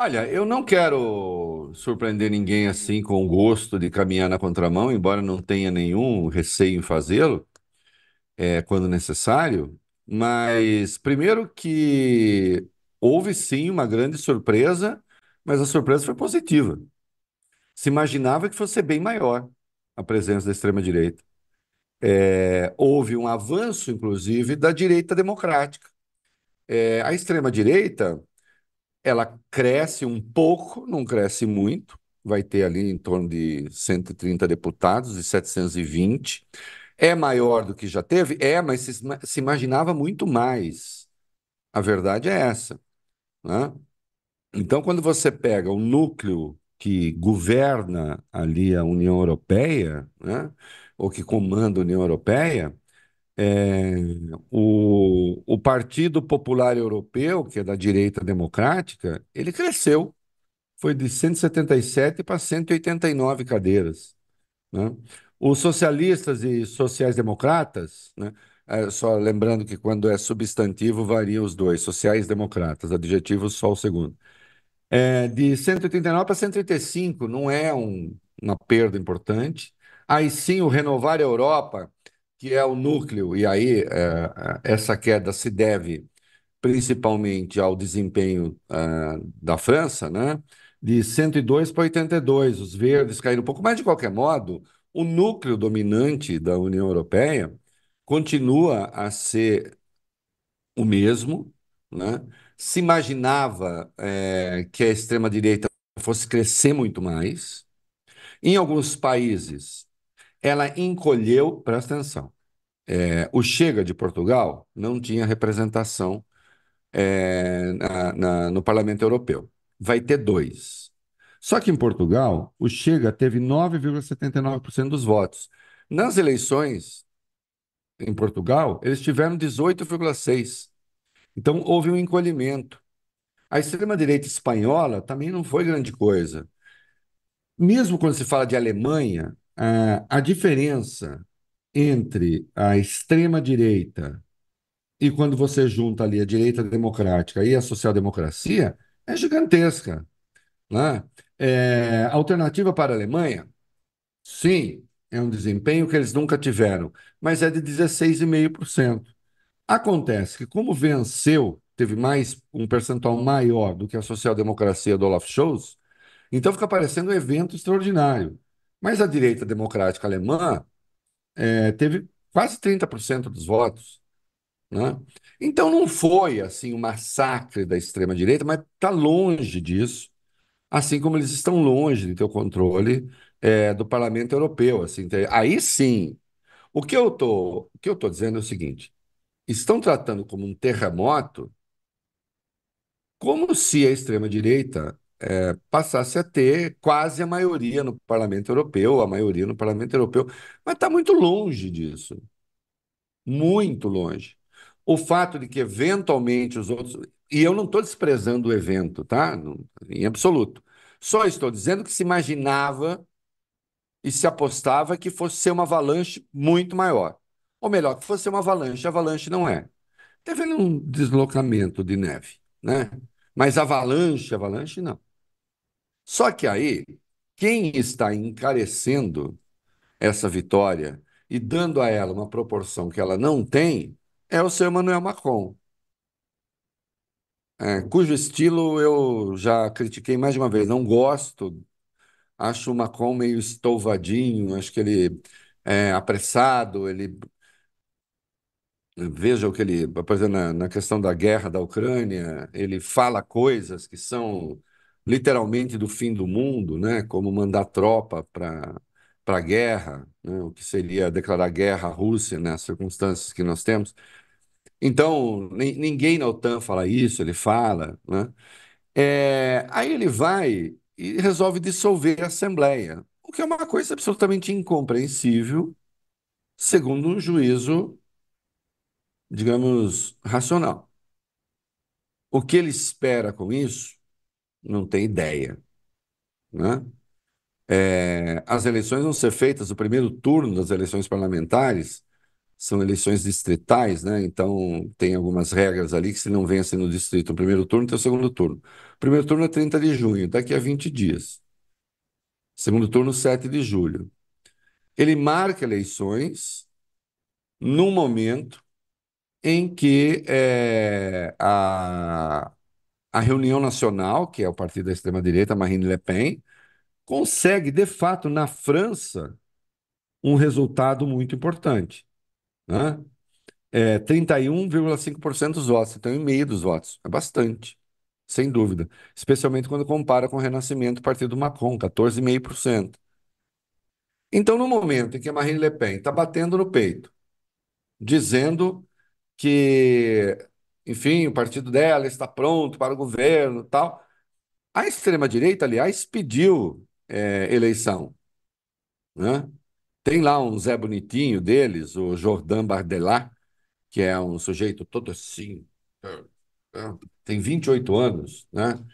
Olha, eu não quero surpreender ninguém assim com o gosto de caminhar na contramão, embora não tenha nenhum receio em fazê-lo, quando necessário. Mas primeiro que houve sim uma grande surpresa, mas a surpresa foi positiva. Se imaginava que fosse bem maior a presença da extrema-direita. Houve um avanço, inclusive, da direita democrática. A extrema-direita ela cresce um pouco, não cresce muito, vai ter ali em torno de 130 deputados e 720. É maior do que já teve? É, mas se imaginava muito mais. A verdade é essa, né? Então, quando você pega o núcleo que governa ali a União Europeia, né, ou que comanda a União Europeia, é, o Partido Popular Europeu, que é da direita democrática, ele cresceu. Foi de 177 para 189 cadeiras, né? Os socialistas e sociais-democratas, né? Só lembrando que quando é substantivo varia os dois, sociais-democratas, adjetivo só o segundo. De 189 para 135, não é uma perda importante. Aí sim, o Renovar a Europa, que é o núcleo, e aí essa queda se deve principalmente ao desempenho da França, né? De 102 para 82. Os verdes caíram um pouco, mas de qualquer modo, o núcleo dominante da União Europeia continua a ser o mesmo, né? Se imaginava que a extrema-direita fosse crescer muito mais. Em alguns países, ela encolheu, presta atenção. O Chega de Portugal não tinha representação no Parlamento Europeu. Vai ter dois. Só que em Portugal, o Chega teve 9,79% dos votos. Nas eleições em Portugal, eles tiveram 18,6%. Então, houve um encolhimento. A extrema-direita espanhola também não foi grande coisa. Mesmo quando se fala de Alemanha, a diferença entre a extrema-direita e quando você junta ali a direita democrática e a social-democracia, é gigantesca, né? Alternativa para a Alemanha, sim, é um desempenho que eles nunca tiveram, mas é de 16,5%. Acontece que, como venceu, teve mais um percentual maior do que a social-democracia do Olaf Scholz, então fica parecendo um evento extraordinário. Mas a direita democrática alemã teve quase 30% dos votos, né? Então não foi assim um massacre da extrema-direita, mas está longe disso, assim como eles estão longe de ter o controle do Parlamento Europeu. Assim, aí sim, o que eu tô dizendo é o seguinte: estão tratando como um terremoto, como se a extrema-direita passasse a ter quase a maioria no Parlamento Europeu, a maioria no Parlamento Europeu, mas está muito longe disso. Muito longe. O fato de que, eventualmente, os outros. E eu não estou desprezando o evento, tá? Em absoluto. Só estou dizendo que se imaginava e se apostava que fosse ser uma avalanche muito maior. Ou melhor, que fosse ser uma avalanche. Avalanche não é. Teve ali um deslocamento de neve, né? Mas avalanche, avalanche não. Só que aí, quem está encarecendo essa vitória e dando a ela uma proporção que ela não tem, é o seu Emmanuel Macron, cujo estilo eu já critiquei mais de uma vez. Não gosto, acho o Macron meio estouvadinho, acho que ele é apressado, ele veja o que ele, por exemplo, na questão da guerra da Ucrânia, ele fala coisas que são literalmente do fim do mundo, né? Como mandar tropa para a guerra, né? O que seria declarar guerra à Rússia nas circunstâncias que nós temos. Então, ninguém na OTAN fala isso, ele fala, né? Aí ele vai e resolve dissolver a Assembleia, o que é uma coisa absolutamente incompreensível, segundo um juízo, digamos, racional. O que ele espera com isso, não tem ideia, né? As eleições vão ser feitas, o primeiro turno das eleições parlamentares são eleições distritais, né? Então tem algumas regras ali que se não vence no distrito o primeiro turno, tem o segundo turno. O primeiro turno é 30 de junho, daqui a 20 dias. Segundo turno, 7 de julho. Ele marca eleições no momento em que a Reunião Nacional, que é o partido da extrema-direita, Marine Le Pen, consegue, de fato, na França, um resultado muito importante, né? 31,5% dos votos, então em meio dos votos. É bastante, sem dúvida. Especialmente quando compara com o Renascimento, partido do Macron, 14,5%. Então, no momento em que a Marine Le Pen está batendo no peito, dizendo que, enfim, o partido dela está pronto para o governo, tal, a extrema-direita, aliás, pediu eleição, né? Tem lá um Zé Bonitinho deles, o Jordan Bardella, que é um sujeito todo assim, tem 28 anos, né?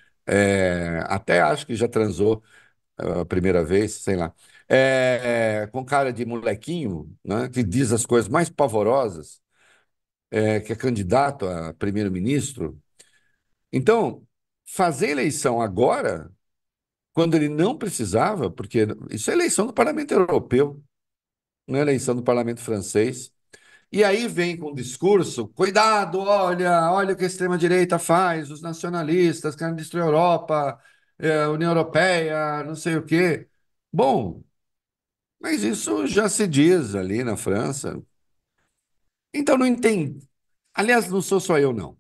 Até acho que já transou a primeira vez, sei lá. Com cara de molequinho, né? Que diz as coisas mais pavorosas, que é candidato a primeiro-ministro. Então, fazer eleição agora, quando ele não precisava, porque isso é eleição do Parlamento Europeu, não é eleição do Parlamento Francês. E aí vem com o discurso: cuidado, olha o que a extrema-direita faz, os nacionalistas querem destruir a Europa, a União Europeia, não sei o quê. Bom, mas isso já se diz ali na França. Então não entendo. Aliás, não sou só eu, não.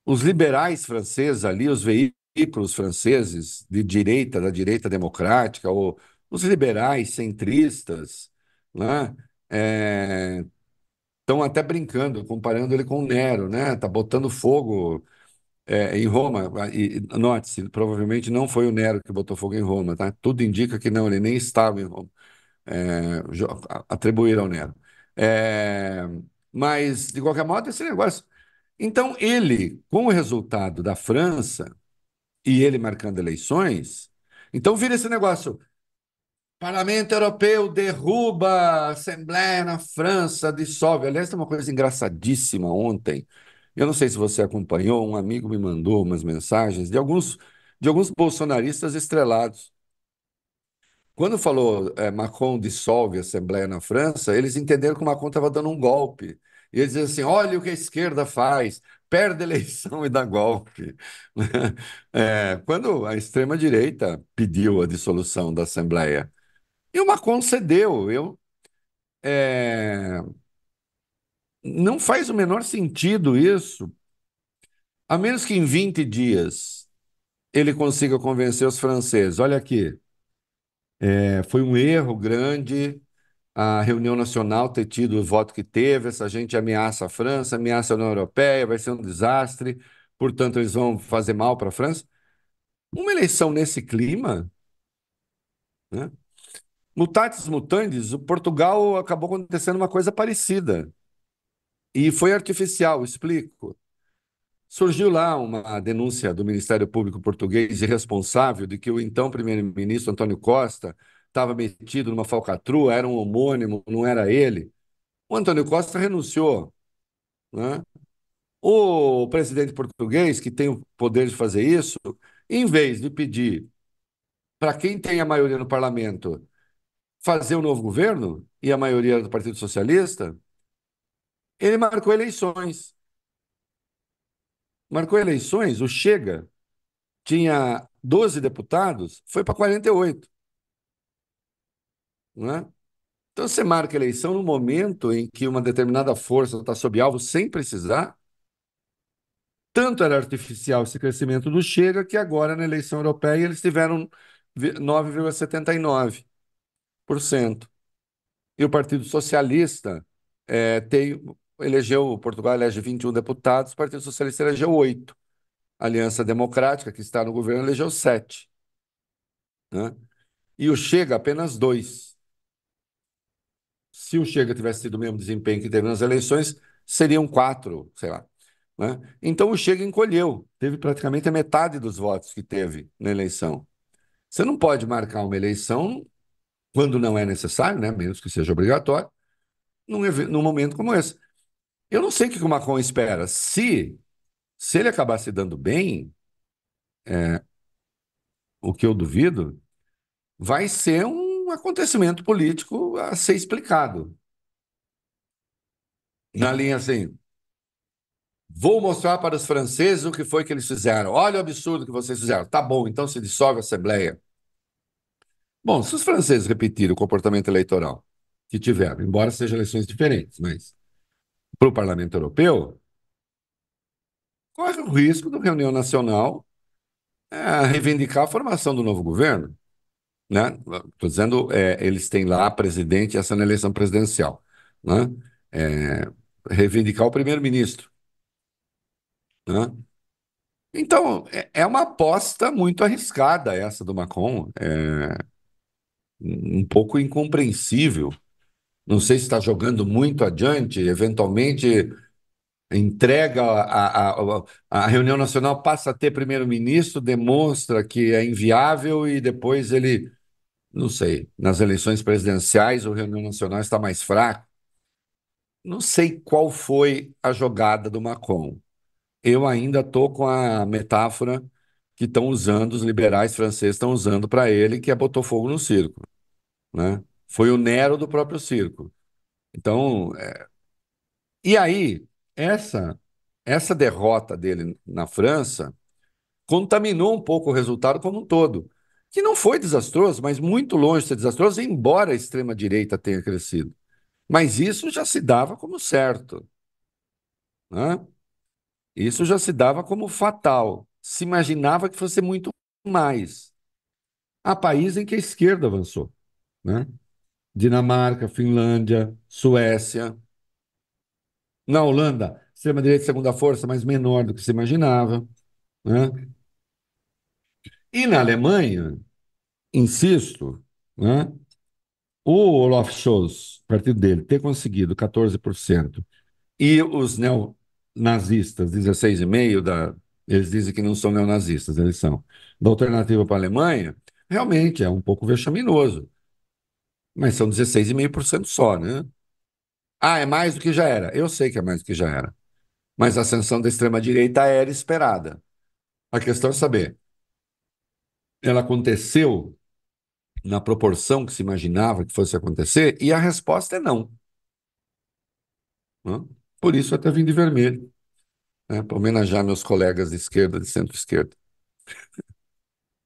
Os liberais franceses ali, os veículos franceses de direita, da direita democrática, ou os liberais centristas, né? É, estão até brincando, comparando ele com o Nero, né? Tá botando fogo em Roma. E note-se, provavelmente não foi o Nero que botou fogo em Roma, tá? Tudo indica que não, ele nem estava em Roma. Atribuíram ao Nero. É, mas, de qualquer modo, esse negócio. Então, ele, com o resultado da França e ele marcando eleições, então vira esse negócio. Parlamento Europeu derruba a Assembleia na França, dissolve. Aliás, tem uma coisa engraçadíssima ontem. Eu não sei se você acompanhou, um amigo me mandou umas mensagens de alguns bolsonaristas estrelados. Quando falou Macron dissolve a Assembleia na França, eles entenderam que o Macron estava dando um golpe. E eles diziam assim: olha o que a esquerda faz, perde a eleição e dá golpe. Quando a extrema-direita pediu a dissolução da Assembleia. E o Macron cedeu. Não faz o menor sentido isso, a menos que em 20 dias ele consiga convencer os franceses. Olha aqui, foi um erro grande a reunião nacional ter tido o voto que teve, essa gente ameaça a França, ameaça a União Europeia, vai ser um desastre, portanto eles vão fazer mal para a França. Uma eleição nesse clima, né? Mutatis mutandis, o Portugal acabou acontecendo uma coisa parecida. E foi artificial, explico. Surgiu lá uma denúncia do Ministério Público Português irresponsável de que o então primeiro-ministro Antônio Costa estava metido numa falcatrua, era um homônimo, não era ele. O Antônio Costa renunciou, né? O presidente português, que tem o poder de fazer isso, em vez de pedir para quem tem a maioria no parlamento fazer um novo governo, e a maioria era do Partido Socialista, ele marcou eleições. Marcou eleições, o Chega tinha 12 deputados, foi para 48, né? Então você marca a eleição no momento em que uma determinada força está sob alvo sem precisar. Tanto era artificial esse crescimento do Chega que agora na eleição europeia eles tiveram 9,79%. E o Partido Socialista Portugal elege 21 deputados, o Partido Socialista elegeu 8. A Aliança Democrática, que está no governo, elegeu 7, né? E o Chega apenas 2. Se o Chega tivesse tido o mesmo desempenho que teve nas eleições, seriam 4, sei lá, né? Então o Chega encolheu, teve praticamente a metade dos votos que teve na eleição. Você não pode marcar uma eleição quando não é necessário, né? Menos que seja obrigatório, num momento como esse. Eu não sei o que o Macron espera. Se ele acabar se dando bem, o que eu duvido, vai ser um acontecimento político a ser explicado. Na linha assim, vou mostrar para os franceses o que foi que eles fizeram. Olha o absurdo que vocês fizeram. Tá bom, então se dissolve a Assembleia. Bom, se os franceses repetirem o comportamento eleitoral que tiveram, embora sejam eleições diferentes, mas para o Parlamento Europeu, corre o risco do reunião nacional reivindicar a formação do novo governo, né? Estou dizendo, eles têm lá presidente, essa na eleição presidencial, né? É, reivindicar o primeiro-ministro, né? Então, é uma aposta muito arriscada essa do Macron, um pouco incompreensível. Não sei se está jogando muito adiante, eventualmente entrega a reunião nacional, passa a ter primeiro-ministro, demonstra que é inviável e depois ele, não sei, nas eleições presidenciais o reunião nacional está mais fraco. Não sei qual foi a jogada do Macron. Eu ainda estou com a metáfora que estão usando, os liberais franceses estão usando para ele, que é botou fogo no circo, né? Foi o Nero do próprio circo. Então, e aí, essa, essa derrota dele na França contaminou um pouco o resultado como um todo, que não foi desastroso, mas muito longe de ser desastroso, embora a extrema-direita tenha crescido. Mas isso já se dava como certo, né? Isso já se dava como fatal. Se imaginava que fosse muito mais. Há países em que a esquerda avançou, né? Dinamarca, Finlândia, Suécia. Na Holanda, extrema-direita segunda força, mas menor do que se imaginava, né? E na Alemanha, insisto, né? O Olaf Scholz, partido dele, ter conseguido 14% e os neonazistas, 16,5%, eles dizem que não são neonazistas, eles são, da alternativa para a Alemanha, realmente é um pouco vexaminoso, mas são 16,5% só, né? Ah, é mais do que já era. Eu sei que é mais do que já era. Mas a ascensão da extrema-direita era esperada. A questão é saber, ela aconteceu na proporção que se imaginava que fosse acontecer? E a resposta é não, né? Por isso até vim de vermelho, né? Para homenagear meus colegas de esquerda, de centro-esquerda.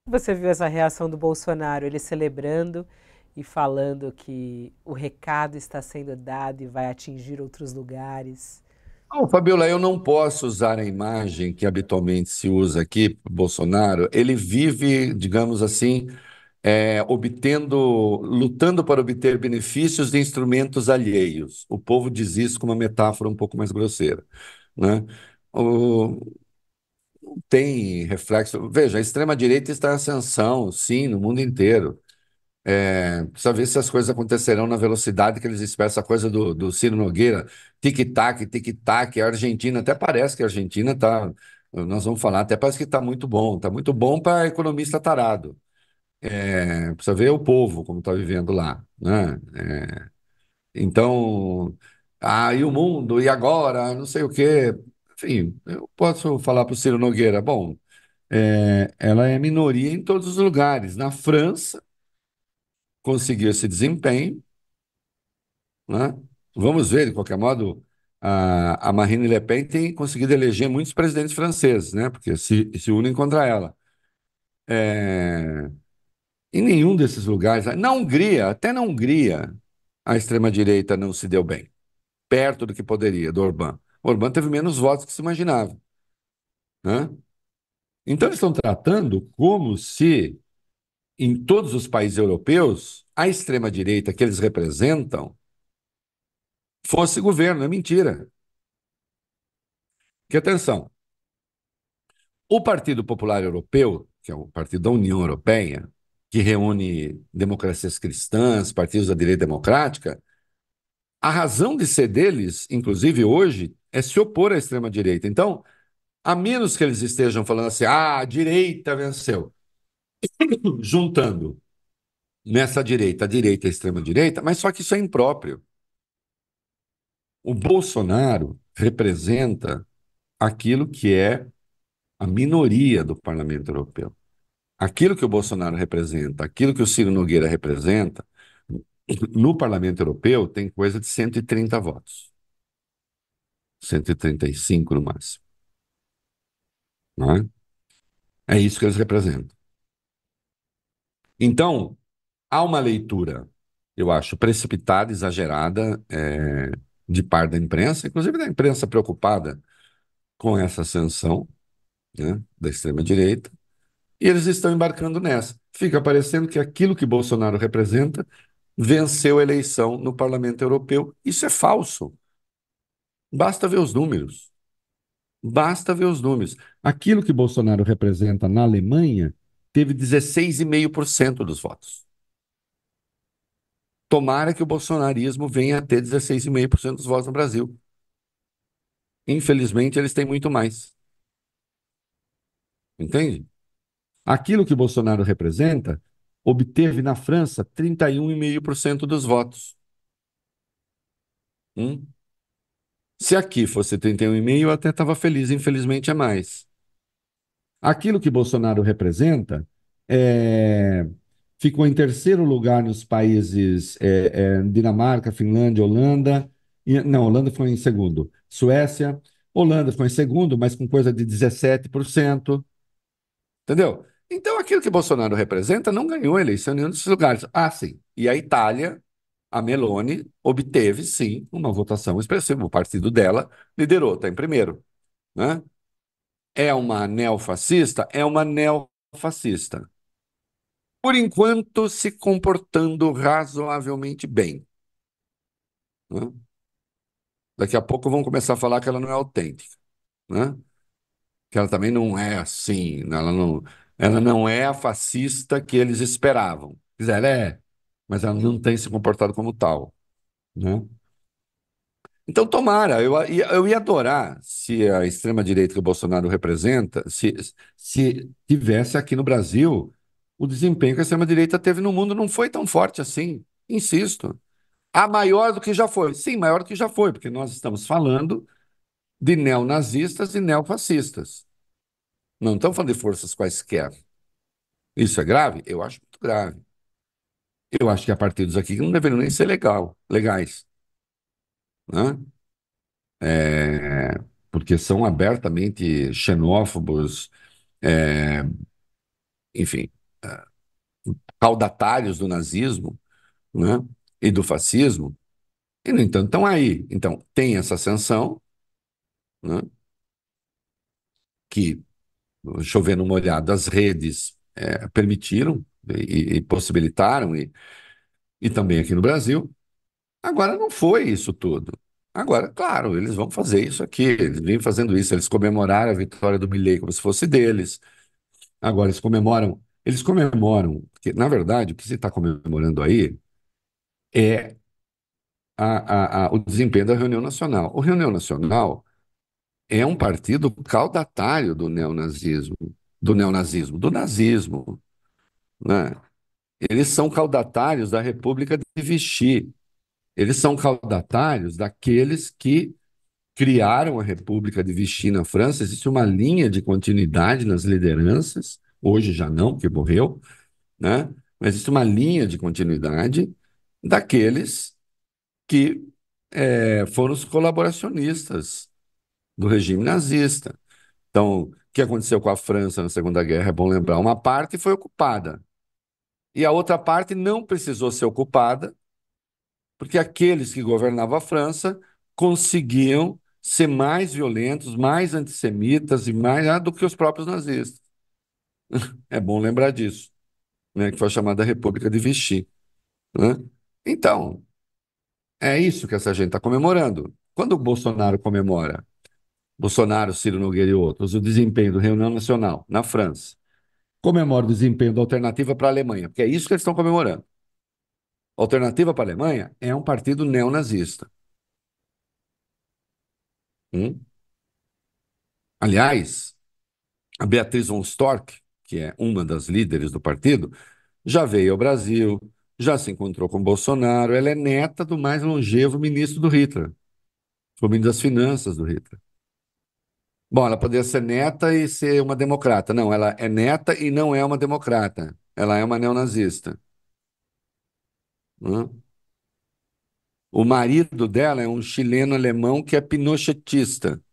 Você viu essa reação do Bolsonaro, ele celebrando e falando que o recado está sendo dado e vai atingir outros lugares. Não, Fabiola, eu não posso usar a imagem que habitualmente se usa aqui, Bolsonaro. Ele vive, digamos assim, lutando para obter benefícios de instrumentos alheios. O povo diz isso com uma metáfora um pouco mais grosseira, né? O, tem reflexo. Veja, a extrema-direita está em ascensão, sim, no mundo inteiro. Precisa ver se as coisas acontecerão na velocidade que eles esperam. Essa coisa do Ciro Nogueira, tic-tac, tic-tac. A Argentina, até parece que a Argentina está. Nós vamos falar, até parece que está muito bom para economista tarado. Precisa ver o povo como está vivendo lá, né? Então, e o mundo, e agora, não sei o quê. Enfim, eu posso falar para o Ciro Nogueira, bom, ela é minoria em todos os lugares. Na França, conseguiu esse desempenho, né? Vamos ver, de qualquer modo, a Marine Le Pen tem conseguido eleger muitos presidentes franceses, né? Porque se unem contra ela. É, Em nenhum desses lugares, na Hungria, até na Hungria, a extrema-direita não se deu bem, perto do que poderia, do Orbán. O Orbán teve menos votos que se imaginava, né? Então, eles estão tratando como se, em todos os países europeus, a extrema-direita que eles representam fosse governo. É mentira. Que atenção, o Partido Popular Europeu, que é o partido da União Europeia, que reúne democracias cristãs, partidos da direita democrática, a razão de ser deles, inclusive hoje, é se opor à extrema-direita. Então, a menos que eles estejam falando assim, a direita venceu, juntando nessa direita, a direita e a extrema-direita, mas só que isso é impróprio. O Bolsonaro representa aquilo que é a minoria do Parlamento Europeu. Aquilo que o Bolsonaro representa, aquilo que o Ciro Nogueira representa, no Parlamento Europeu tem coisa de 130 votos, 135 no máximo, não é? É isso que eles representam. Então, há uma leitura, eu acho, precipitada, exagerada, de parte da imprensa, inclusive da imprensa preocupada com essa ascensão, né, da extrema-direita, e eles estão embarcando nessa. Fica parecendo que aquilo que Bolsonaro representa venceu a eleição no Parlamento Europeu. Isso é falso. Basta ver os números. Basta ver os números. Aquilo que Bolsonaro representa na Alemanha teve 16,5% dos votos. Tomara que o bolsonarismo venha a ter 16,5% dos votos no Brasil. Infelizmente, eles têm muito mais. Entende? Aquilo que Bolsonaro representa obteve na França 31,5% dos votos. Hum? Se aqui fosse 31,5%, eu até estava feliz. Infelizmente, é mais. Aquilo que Bolsonaro representa é, ficou em terceiro lugar nos países Dinamarca, Finlândia, Holanda. Não, Holanda foi em segundo. Suécia, Holanda foi em segundo, mas com coisa de 17%. Entendeu? Então, aquilo que Bolsonaro representa não ganhou eleição em nenhum desses lugares. Ah, sim. E a Itália, a Meloni, obteve, sim, uma votação expressiva. O partido dela liderou, está em primeiro, né? É uma neofascista? É uma neofascista. Por enquanto, se comportando razoavelmente bem, né? Daqui a pouco vão começar a falar que ela não é autêntica, né? Que ela também não é assim, ela não é a fascista que eles esperavam. Quer dizer, ela é, mas ela não tem se comportado como tal, né? Então, tomara, eu ia adorar se a extrema-direita que o Bolsonaro representa, se tivesse aqui no Brasil o desempenho que a extrema-direita teve no mundo não foi tão forte assim. Insisto. A maior do que já foi. Sim, maior do que já foi, porque nós estamos falando de neonazistas e neofascistas. Não estamos falando de forças quaisquer. Isso é grave? Eu acho muito grave. Eu acho que há partidos aqui que não deveriam nem ser legais, né? É, porque são abertamente xenófobos, é, enfim, caudatários do nazismo, né? E do fascismo, e, no entanto, estão aí. Então, tem essa ascensão, né? Que, chovendo molhado, as redes permitiram e possibilitaram, e também aqui no Brasil. Agora, não foi isso tudo. Agora, claro, eles vão fazer isso aqui, eles vêm fazendo isso, eles comemoraram a vitória do Milei como se fosse deles. Agora, eles comemoram, porque, na verdade, o que se está comemorando aí é o desempenho da Reunião Nacional. O Reunião Nacional é um partido caudatário do nazismo, né? Eles são caudatários da República de Vichy. Eles são caudatários daqueles que criaram a República de Vichy na França. Existe uma linha de continuidade nas lideranças, hoje já não, porque morreu, né? Mas existe uma linha de continuidade daqueles que foram os colaboracionistas do regime nazista. Então, o que aconteceu com a França na Segunda Guerra? É bom lembrar. Uma parte foi ocupada e a outra parte não precisou ser ocupada, porque aqueles que governavam a França conseguiam ser mais violentos, mais antissemitas e mais do que os próprios nazistas. É bom lembrar disso, né? Que foi a chamada República de Vichy, né? Então, é isso que essa gente está comemorando. Quando o Bolsonaro comemora, Bolsonaro, Ciro Nogueira e outros, o desempenho do Reunião Nacional na França, comemora o desempenho da Alternativa para a Alemanha, porque é isso que eles estão comemorando. A Alternativa para a Alemanha é um partido neonazista. Hum? Aliás, a Beatriz von Storck, que é uma das líderes do partido, já veio ao Brasil, já se encontrou com Bolsonaro. Ela é neta do mais longevo ministro do Hitler. Foi o ministro das Finanças do Hitler. Bom, ela poderia ser neta e ser uma democrata. Não, ela é neta e não é uma democrata. Ela é uma neonazista. Né? O marido dela é um chileno-alemão que é pinochetista.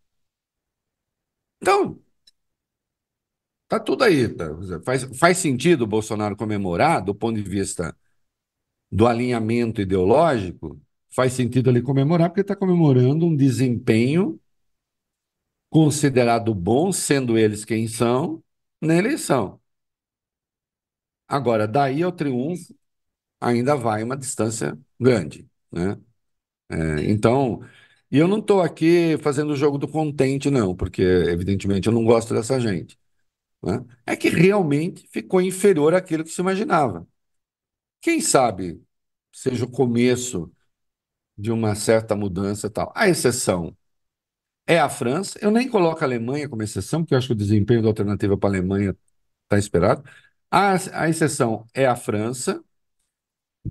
Então, tá tudo aí. Tá? Faz sentido o Bolsonaro comemorar, do ponto de vista do alinhamento ideológico, faz sentido ele comemorar, porque está comemorando um desempenho considerado bom, sendo eles quem são, na eleição. Agora, daí ao triunfo, ainda vai uma distância grande, né? Então, e eu não estou aqui fazendo o jogo do contente, não, porque, evidentemente, eu não gosto dessa gente, né? É que realmente ficou inferior àquilo que se imaginava. Quem sabe seja o começo de uma certa mudança e tal. A exceção é a França. Eu nem coloco a Alemanha como exceção, porque eu acho que o desempenho da alternativa para a Alemanha está esperado. A exceção é a França,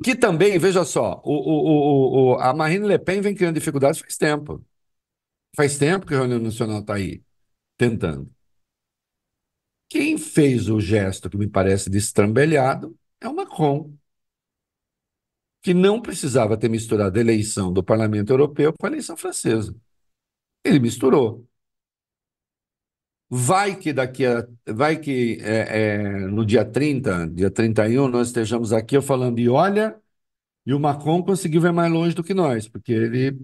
que também, veja só, a Marine Le Pen vem criando dificuldades faz tempo. Faz tempo que a Reunião Nacional está aí, tentando. Quem fez o gesto que me parece destrambelhado é o Macron, que não precisava ter misturado a eleição do Parlamento Europeu com a eleição francesa. Ele misturou. Vai que no dia 31 nós estejamos aqui eu falando, e olha, e o Macron conseguiu ver mais longe do que nós, porque ele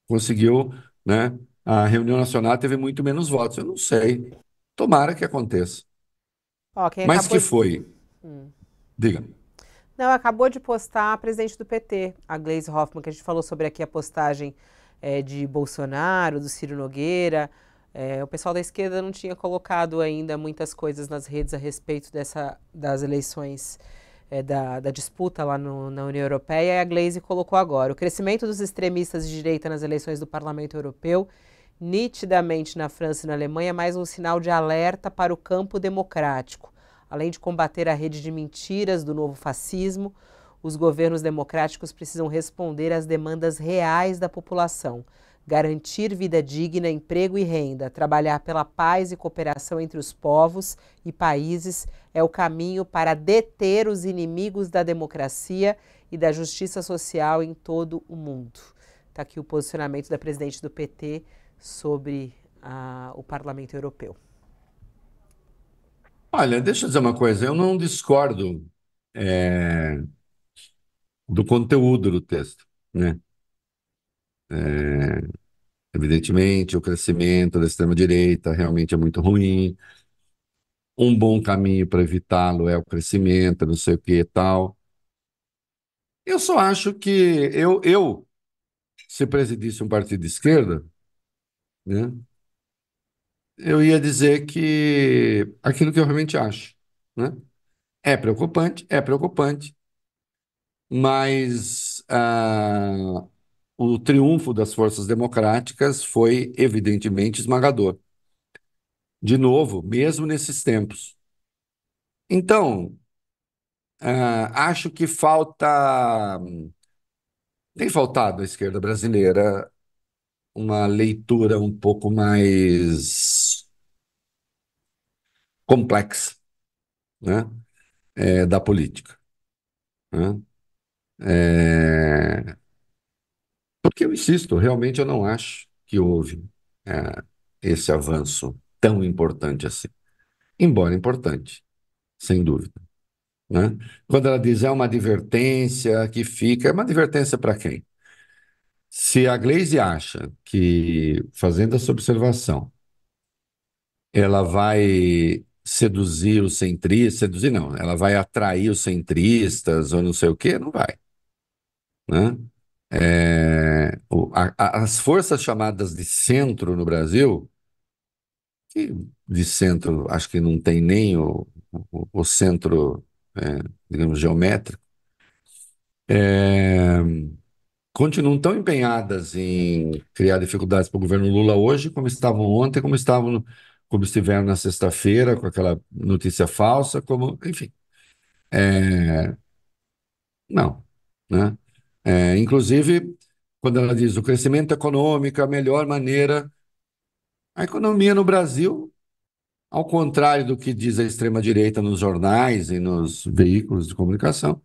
conseguiu, né? A reunião nacional teve muito menos votos. Eu não sei. Tomara que aconteça. Ó, quem Mas acabou que de... foi? Hum. Diga. Não, acabou de postar a presidente do PT, a Gleisi Hoffmann, que a gente falou sobre aqui a postagem de Bolsonaro, do Ciro Nogueira. O pessoal da esquerda não tinha colocado ainda muitas coisas nas redes a respeito das eleições, da disputa lá na União Europeia, e a Gleisi colocou agora. O crescimento dos extremistas de direita nas eleições do Parlamento Europeu, nitidamente na França e na Alemanha, é mais um sinal de alerta para o campo democrático. Além de combater a rede de mentiras do novo fascismo, os governos democráticos precisam responder às demandas reais da população, garantir vida digna, emprego e renda, trabalhar pela paz e cooperação entre os povos e países é o caminho para deter os inimigos da democracia e da justiça social em todo o mundo. Está aqui o posicionamento da presidente do PT sobre o Parlamento Europeu. Olha, deixa eu dizer uma coisa. Eu não discordo do conteúdo do texto, né? Evidentemente, o crescimento da extrema-direita realmente é muito ruim. Um bom caminho para evitá-lo é o crescimento, não sei o que e tal. Eu só acho que se presidisse um partido de esquerda, né, eu ia dizer que aquilo que eu realmente acho, né? É preocupante, mas o triunfo das forças democráticas foi evidentemente esmagador. De novo, mesmo nesses tempos. Então, acho que tem faltado à esquerda brasileira uma leitura um pouco mais complexa, né, da política, né? É, porque eu insisto, realmente eu não acho que houve é, esse avanço tão importante assim, embora importante, sem dúvida, né? Quando ela diz é uma advertência que fica, é uma advertência para quem? Se a Gleisi acha que, fazendo essa observação, ela vai seduzir os centristas, seduzir não, ela vai atrair os centristas ou não sei o quê, não vai, né? As forças chamadas de centro no Brasil, que de centro acho que não tem nem o centro, digamos, geométrico, é, continuam tão empenhadas em criar dificuldades para o governo Lula hoje, como estavam ontem, como estiveram na sexta-feira, com aquela notícia falsa, como, enfim, não, né? Inclusive, quando ela diz o crescimento econômico é a melhor maneira. A economia no Brasil, ao contrário do que diz a extrema-direita nos jornais e nos veículos de comunicação,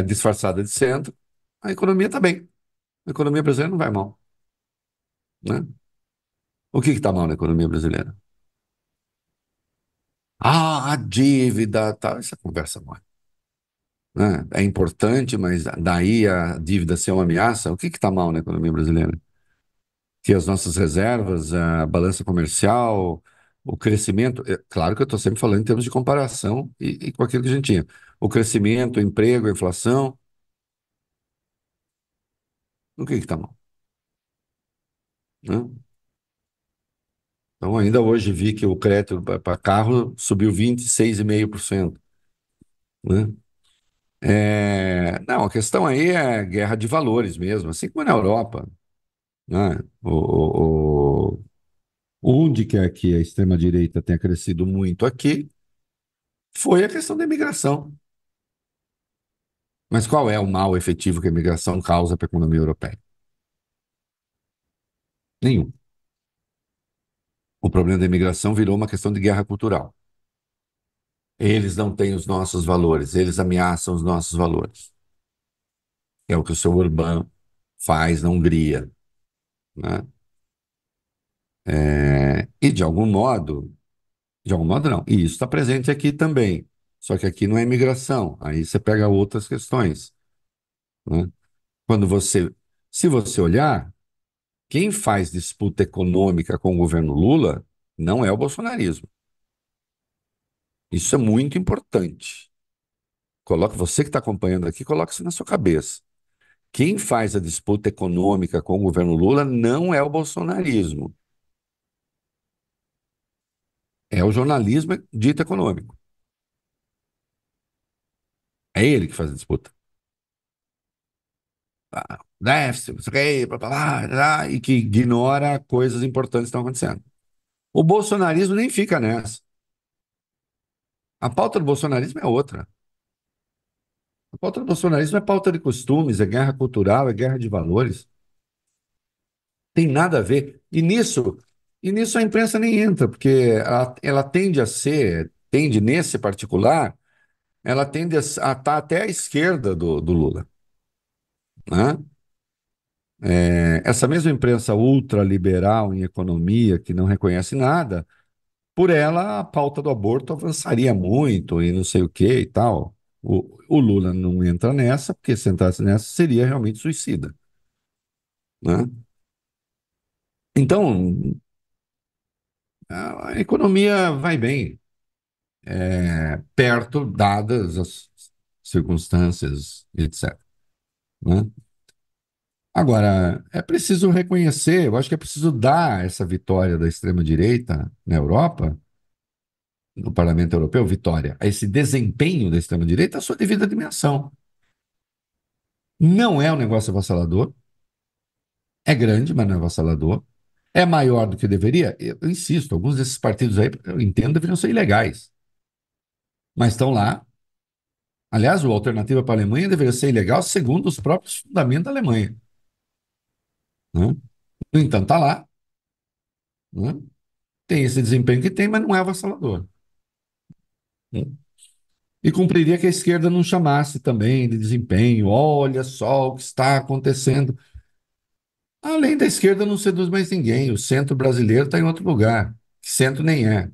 disfarçada de centro, a economia está bem. A economia brasileira não vai mal, né? O que está mal na economia brasileira? Ah, a dívida, tal, essa conversa mole, né? É importante, mas daí a dívida ser uma ameaça. O que está mal na economia brasileira? Que as nossas reservas, a balança comercial, o crescimento. Claro que eu estou sempre falando em termos de comparação e com aquilo que a gente tinha. O crescimento, o emprego, a inflação. O que está mal, né? Então, ainda hoje vi que o crédito para carro subiu 26,5%, né? Não, a questão aí é guerra de valores mesmo, assim como é na Europa, né? Onde quer que a extrema-direita tenha crescido muito aqui, foi a questão da imigração. Mas qual é o mal efetivo que a imigração causa para a economia europeia? Nenhum. O problema da imigração virou uma questão de guerra cultural. Eles não têm os nossos valores, eles ameaçam os nossos valores. É o que o seu Orbán faz na Hungria, né? E de algum modo não. E isso está presente aqui também. Só que aqui não é imigração. Aí você pega outras questões, né? Quando você, se você olhar, quem faz disputa econômica com o governo Lula não é o bolsonarismo. Isso é muito importante. Coloca, você que está acompanhando aqui, coloque isso na sua cabeça. Quem faz a disputa econômica com o governo Lula não é o bolsonarismo, é o jornalismo dito econômico. É ele que faz a disputa. Déficit, não sei o quê, blá, blá, blá, blá, e que ignora coisas importantes que estão acontecendo. O bolsonarismo nem fica nessa. A pauta do bolsonarismo é outra. A pauta do bolsonarismo é pauta de costumes, é guerra cultural, é guerra de valores. Tem nada a ver. E nisso a imprensa nem entra, porque ela tende a ser, tende nesse particular, ela tende a estar até à esquerda do Lula, né? Essa mesma imprensa ultraliberal em economia, que não reconhece nada, por ela a pauta do aborto avançaria muito e não sei o que e tal. O Lula não entra nessa, porque se entrasse nessa seria realmente suicida, né? Então, a economia vai bem, perto, dadas as circunstâncias, etc., né? Agora, é preciso reconhecer, eu acho que é preciso dar essa vitória da extrema-direita na Europa, no Parlamento Europeu, vitória, a esse desempenho da extrema-direita, a sua devida dimensão. Não é um negócio avassalador, é grande, mas não é avassalador. É maior do que deveria? Eu insisto, alguns desses partidos aí, eu entendo, deveriam ser ilegais, mas estão lá. Aliás, a alternativa para a Alemanha deveria ser ilegal segundo os próprios fundamentos da Alemanha, né? No entanto, está lá, né? Tem esse desempenho que tem, mas não é avassalador, né? E cumpriria que a esquerda não chamasse também de desempenho. Olha só o que está acontecendo. Além da esquerda, não seduz mais ninguém. O centro brasileiro está em outro lugar. Centro nem é,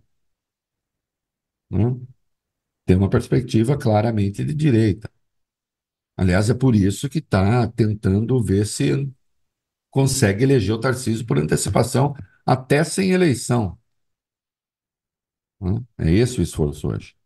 né? Tem uma perspectiva claramente de direita. Aliás, é por isso que está tentando ver se consegue eleger o Tarcísio por antecipação, até sem eleição, né? É esse o esforço hoje.